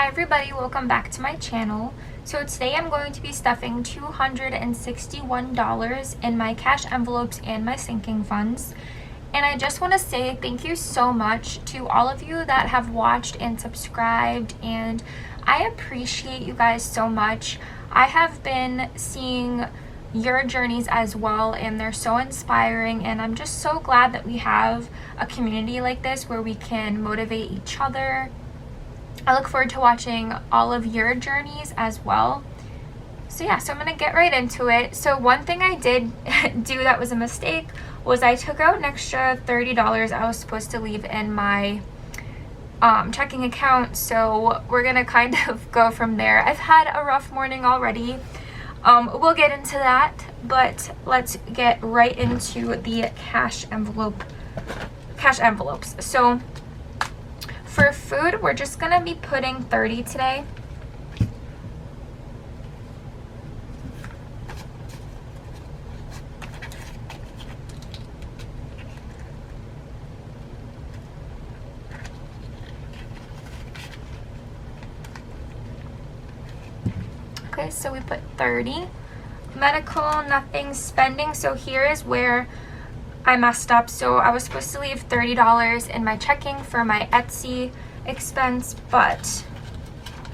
Hi everybody, welcome back to my channel. So today I'm going to be stuffing $261 in my cash envelopes and my sinking funds. And I just want to say thank you so much to all of you that have watched and subscribed, and I appreciate you guys so much. I have been seeing your journeys as well, and they're so inspiring, and I'm just so glad that we have a community like this where we can motivate each other. I look forward to watching all of your journeys as well. So yeah, so I'm gonna get right into it. So one thing I did do that was a mistake was I took out an extra $30 I was supposed to leave in my checking account. So we're gonna kind of go from there. I've had a rough morning already. We'll get into that, but let's get right into the cash envelopes. So for food, we're just gonna be putting 30 today. Okay, so we put 30. Medical, nothing. Spending, so here is where I messed up. So I was supposed to leave $30 in my checking for my Etsy expense, but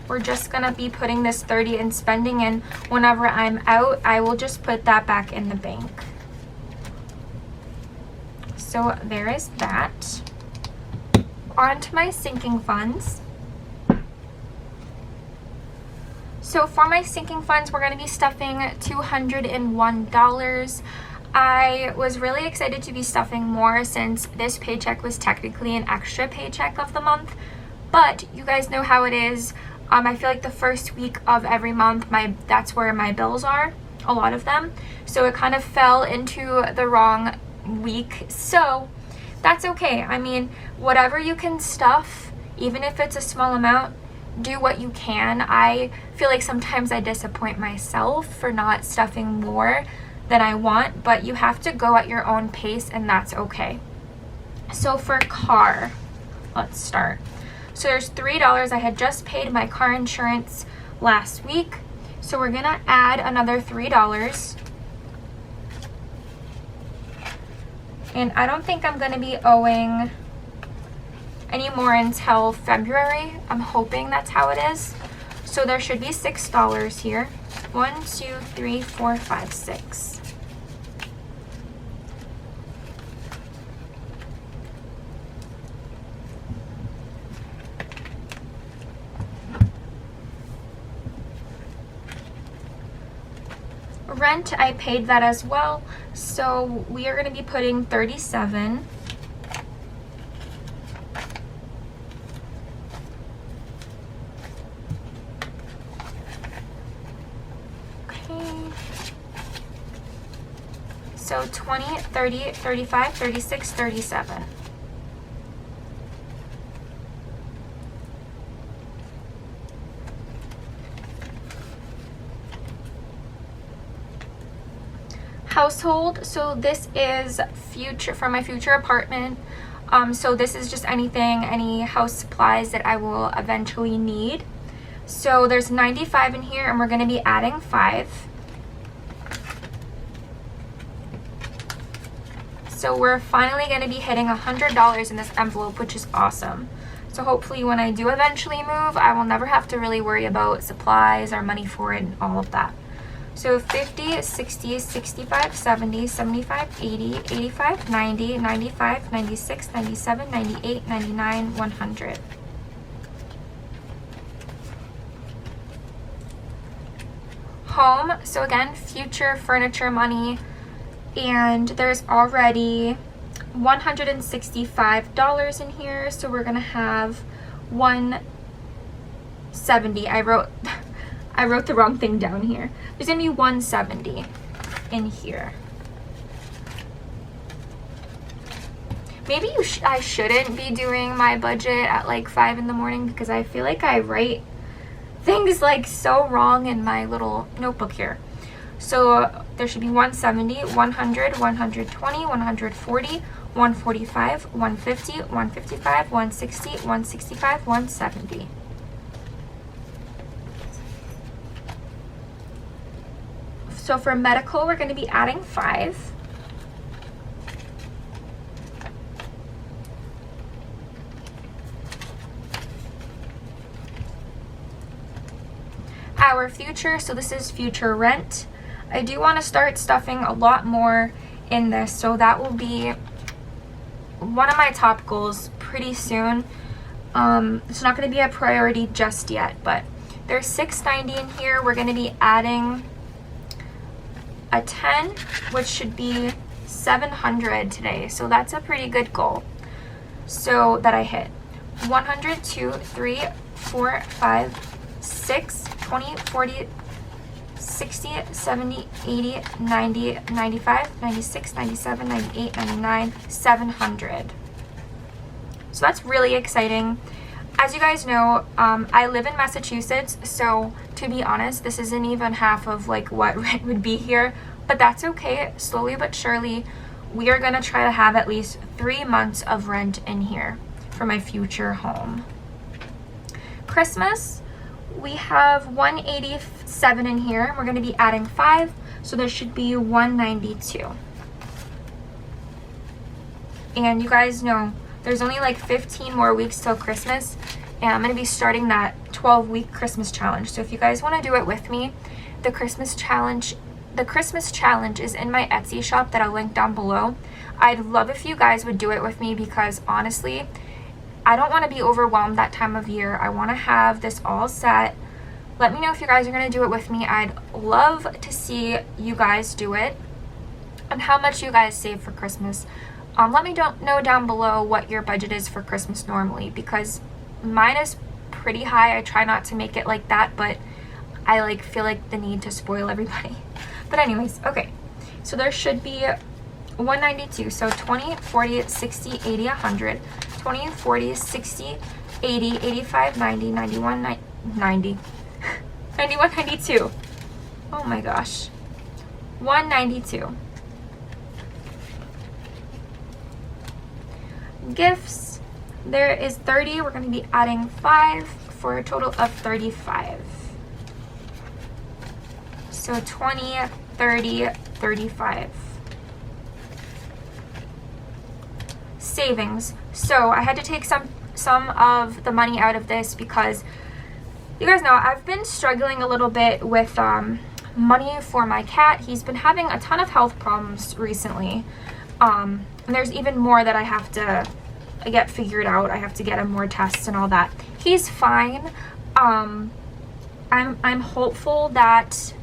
we're just gonna be putting this 30 in spending, and whenever I'm out, I will just put that back in the bank. So there is that. On to my sinking funds. So for my sinking funds, we're gonna be stuffing $201. I was really excited to be stuffing more since this paycheck was technically an extra paycheck of the month, but you guys know how it is. I feel like the first week of every month, that's where my bills are, a lot of them. So it kind of fell into the wrong week. So that's okay. I mean, whatever you can stuff, even if it's a small amount, do what you can. I feel like sometimes I disappoint myself for not stuffing more than I want, but you have to go at your own pace, and that's okay. So for car, let's start. So there's $3. I had just paid my car insurance last week, so we're gonna add another $3. And I don't think I'm gonna be owing any more until February. I'm hoping that's how it is. So there should be $6 here. 1, 2, 3, 4, 5, 6. Rent, I paid that as well, so we are going to be putting 37. Okay. So 20, 30, 35, 36, 37. Household, so this is future for my future apartment. So this is just any house supplies that I will eventually need. So there's 95 in here, and we're going to be adding 5. So we're finally going to be hitting $100 in this envelope, which is awesome. So hopefully when I do eventually move, I will never have to really worry about supplies or money for it and all of that. So 50, 60, 65, 70, 75, 80, 85, 90, 95, 96, 97, 98, 99, 100. Home, so again, future furniture money, and there's already $165 in here, so we're gonna have 170. I wrote the wrong thing down here. There's gonna be 170 in here. Maybe I shouldn't be doing my budget at like 5 in the morning, because I feel like I write things like so wrong in my little notebook here. So there should be 170, 100, 120, 140, 145, 150, 155, 160, 165, 170. So for medical, we're going to be adding 5. Our future, so this is future rent. I do want to start stuffing a lot more in this, so that will be one of my top goals pretty soon. It's not going to be a priority just yet, but there's $690 in here. We're going to be adding a 10, which should be $700 today, so that's a pretty good goal. So that I hit 100, 2, 3, 4, 5, 6, 20, 40, 60, 70, 80, 90, 95, 96, 97, 98, 99, 700. So that's really exciting. As you guys know, I live in Massachusetts, so to be honest, this isn't even half of like what rent would be here, but that's okay. Slowly but surely, we are gonna try to have at least 3 months of rent in here for my future home. Christmas, we have 187 in here. We're gonna be adding 5, so there should be 192. And you guys know, there's only like 15 more weeks till Christmas, and I'm going to be starting that 12-week Christmas challenge. So if you guys want to do it with me, the Christmas challenge is in my Etsy shop that I'll link down below. I'd love if you guys would do it with me, because honestly, I don't want to be overwhelmed that time of year. I want to have this all set. Let me know if you guys are going to do it with me. I'd love to see you guys do it and how much you guys save for Christmas. Let me know down below what your budget is for Christmas normally, because mine is pretty high. I try not to make it like that, but I like feel like the need to spoil everybody. But anyways, okay. So there should be 192. So 20, 40, 60, 80, 100, 20, 40, 60, 80, 85, 90, 91, 90, 91, 92. Oh my gosh. 192. Gifts, there is 30. We're going to be adding 5 for a total of 35. So 20, 30, 35. Savings. So I had to take some of the money out of this because you guys know I've been struggling a little bit with money for my cat. He's been having a ton of health problems recently. And there's even more that I have to get figured out. I have to get him more tests and all that. He's fine. I'm hopeful that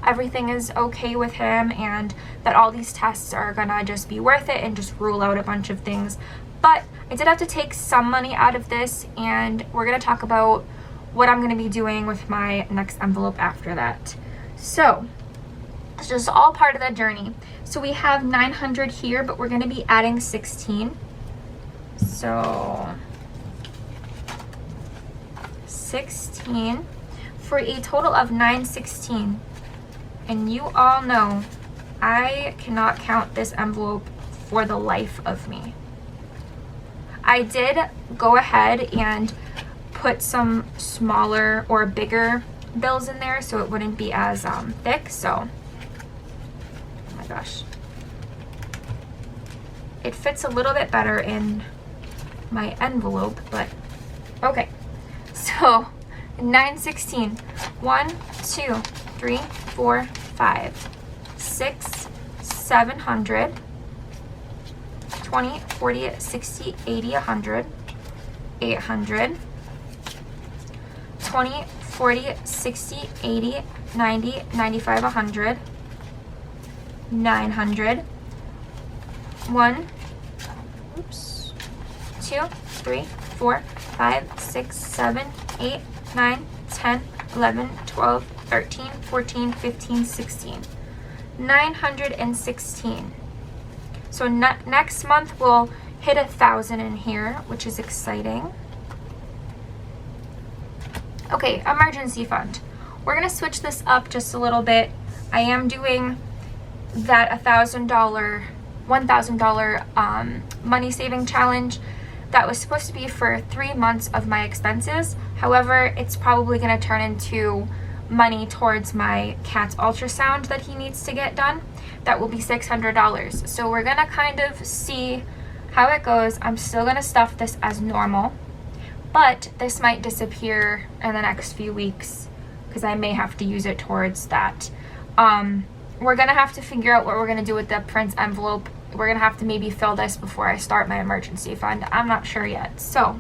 everything is okay with him and that all these tests are gonna just be worth it and just rule out a bunch of things. But I did have to take some money out of this, and we're gonna talk about what I'm gonna be doing with my next envelope after that. So it's just all part of the journey. So we have 900 here, but we're going to be adding 16. So 16 for a total of 916. And you all know I cannot count this envelope for the life of me. I did go ahead and put some smaller or bigger bills in there so it wouldn't be as thick. So oh my gosh, it fits a little bit better in my envelope, but okay. So 916, 1, 2, 3, 4, 5, 6, 700, 20, 40, 60, 80, 100, 800, 20, 40, 60, 80, 90, 95, 100, 900, 1, 2, 3, 4, 5, 6, 7, 8, 9, 10, 11, 12, 13, 14, 15, 16. 916. So next month we'll hit 1,000 in here, which is exciting. Okay, emergency fund. We're gonna switch this up just a little bit. I am doing that $1,000 money saving challenge that was supposed to be for 3 months of my expenses. However, it's probably gonna turn into money towards my cat's ultrasound that he needs to get done. That will be $600. So we're gonna kind of see how it goes. I'm still gonna stuff this as normal, but this might disappear in the next few weeks because I may have to use it towards that. We're gonna have to figure out what we're gonna do with the Prince envelope. We're gonna have to maybe fill this before I start my emergency fund. I'm not sure yet. So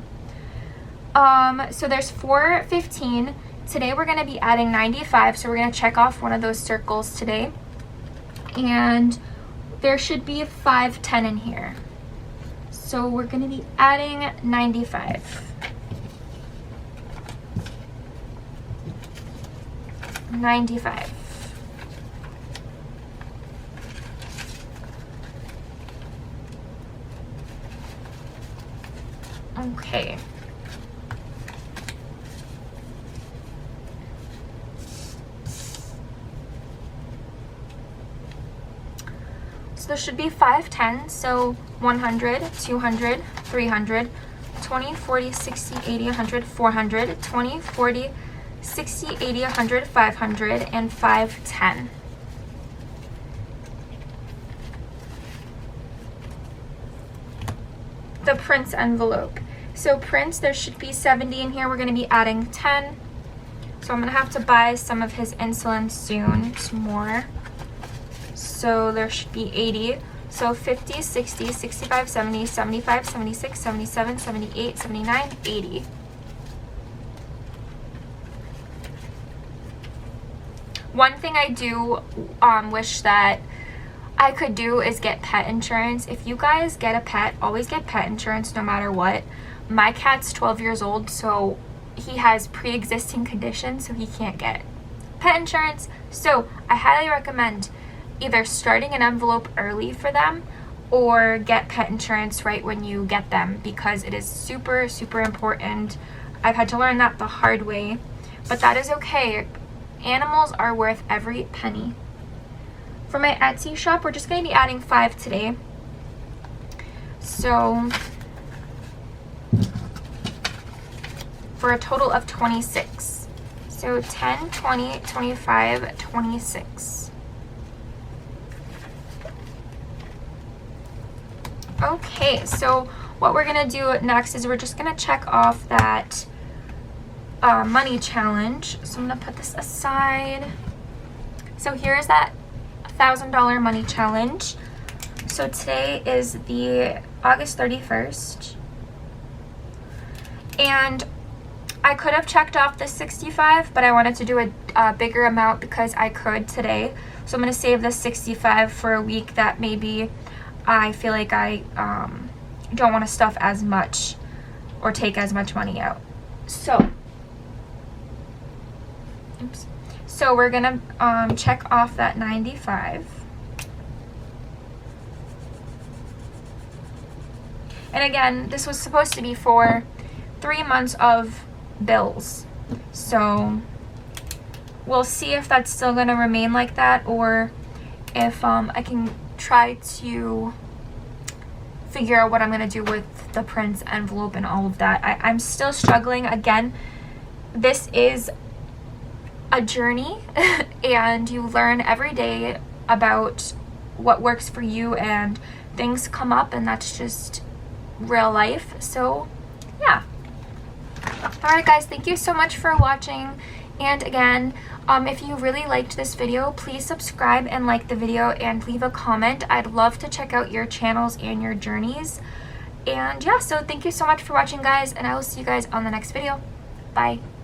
there's 415. Today we're gonna be adding 95, so we're gonna check off one of those circles today. And there should be 510 in here. So we're gonna be adding 95. 95. Okay. So there should be 510, so 100, 200, 300, 20, 40, 60, 80, 100, 400, 20, 40, 60, 80, 100, 500, and 510. The Prince envelope. So Prince, there should be 70 in here. We're going to be adding 10. So I'm going to have to buy some of his insulin soon, some more. So there should be 80. So 50, 60, 65, 70, 75, 76, 77, 78, 79, 80. One thing I do wish that I could do is get pet insurance. If you guys get a pet, always get pet insurance no matter what. My cat's 12 years old, so he has pre-existing conditions, so he can't get pet insurance. So I highly recommend either starting an envelope early for them or get pet insurance right when you get them, because it is super, super important. I've had to learn that the hard way, but that is okay. Animals are worth every penny. For my Etsy shop, we're just going to be adding 5 today. So for a total of 26. So 10, 20, 25, 26. Okay, so what we're going to do next is we're just going to check off that money challenge. So I'm going to put this aside. So here's that $1,000 money challenge. So today is the August 31st. And I could have checked off the 65, but I wanted to do a bigger amount because I could today. So I'm going to save the 65 for a week that maybe I feel like I don't want to stuff as much or take as much money out. So, oops. So we're going to check off that 95. And again, this was supposed to be for 3 months of bills. So we'll see if that's still going to remain like that, or if I can try to figure out what I'm going to do with the Prince envelope and all of that. I'm still struggling. Again, this is a journey and you learn every day about what works for you, and things come up, and that's just real life. So yeah. Alright guys, thank you so much for watching. And again, if you really liked this video, please subscribe and like the video and leave a comment. I'd love to check out your channels and your journeys. And yeah, so thank you so much for watching guys, and I will see you guys on the next video. Bye.